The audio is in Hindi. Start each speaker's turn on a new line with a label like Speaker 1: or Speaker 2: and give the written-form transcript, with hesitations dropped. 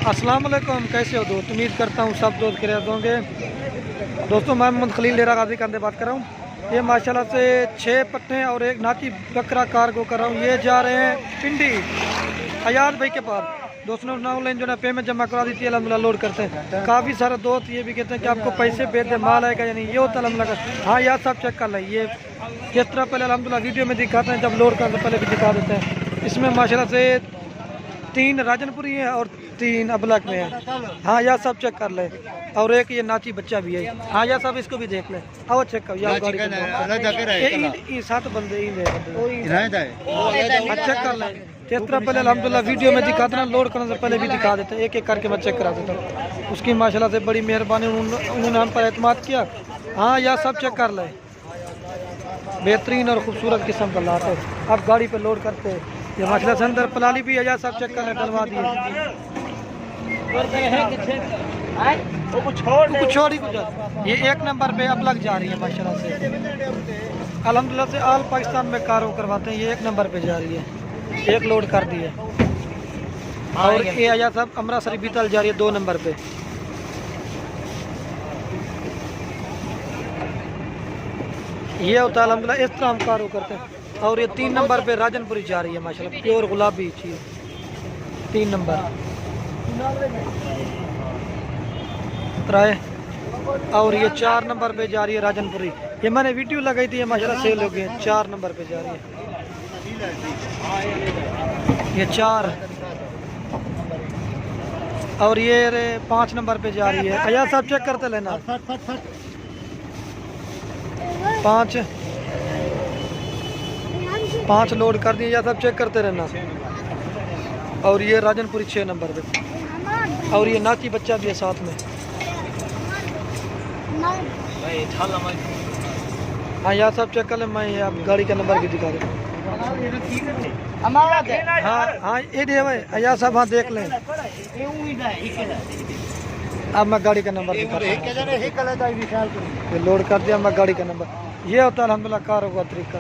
Speaker 1: अस्सलाम वालेकुम, कैसे हो दोस्त? उम्मीद करता हूँ सब दोस्त खैरियत होंगे। दोस्तों मैं मोहम्मद खलील डेरा गाजी कंधे बात कर रहा हूँ। ये माशाल्लाह से 6 पट्टे और एक नाची बकरा कार्गो कर रहा हूँ। ये जा रहे हैं पिंडी अयाज भाई के पास। दोस्तों ने ऑनलाइन जो है पेमेंट जमा करा दी थी, अलहमदिल्ला लोड करते हैं। काफ़ी सारे दोस्त ये भी कहते हैं कि आपको पैसे भेज दे, माल आएगा या नहीं, ये होता अलहमदिल्ला। हाँ यार सब चेक कर लें। ये जिस तरह पहले अलहमदिल्ला वीडियो में दिखाते हैं, जब लोड करते पहले भी दिखा देते हैं। इसमें माशाल्लाह से 3 राजनपुरी है और 3 अबलक में है। हाँ यार सब चेक कर ले। और एक ये नाची बच्चा भी है। हाँ यार सब इसको भी देख ले। आओ चेक करो यार गाड़ी ये 7 बंदे ही चेक कर ले। जिस तरह पहले अल्हम्दुलिल्लाह वीडियो में दिखाते ना, लोड करने से पहले भी दिखा देते, एक एक करके मैं चेक करा देता हूँ। उसकी माशाल्लाह से बड़ी मेहरबानी, उन्होंने हम पर एतमाद किया। हाँ यार सब चेक कर ले। बेहतरीन और खूबसूरत किस्म का लाट है। आप गाड़ी पे लोड करते हैं। ये माशाल्लाह से अंदर पलाली भी है यार, सब चेक करने डलवा दिए। ये 1 नंबर पे अब लग जा रही है माशाल्लाह से। अल्हम्दुलिल्लाह से आल पाकिस्तान में कारों करवाते हैं। ये 1 नंबर पे जा रही है, एक लोड कर दी है। और ये आया साहब अमृतसर बीतल जा रही है 2 नंबर पे। ये होता है अल्हम्दुलिल्लाह, इस तरह हम कारों करते हैं। और ये 3 नंबर पे राजनपुरी जा रही है माशाल्लाह, प्योर गुलाबी चीज़ 3 नंबर ट्राई। और ये 4 नंबर पे जा रही है राजनपुरी। ये मैंने वीडियो लगाई थी, ये माशाल्लाह सेल हो गई है। 4 नंबर पे जा रही है ये 4। और ये 5 नंबर पे जा रही है। अया सब चेक करते लेना। 5 लोड कर दिए या सब चेक करते रहना। और ये राजनपुरी 6 नंबर पे। और ये नाची बच्चा भी है साथ में। हाँ यार सब चेक कर ले। मैं आप गाड़ी का नंबर भी दिखा दूँ। हाँ ये दे भाई यार सब। हाँ देख लें। अब मैं गाड़ी का नंबर दिखा दूँ। लोड कर दिया मैं गाड़ी का नंबर। ये होता है अल्हम्दुलिल्लाह कार का तरीका।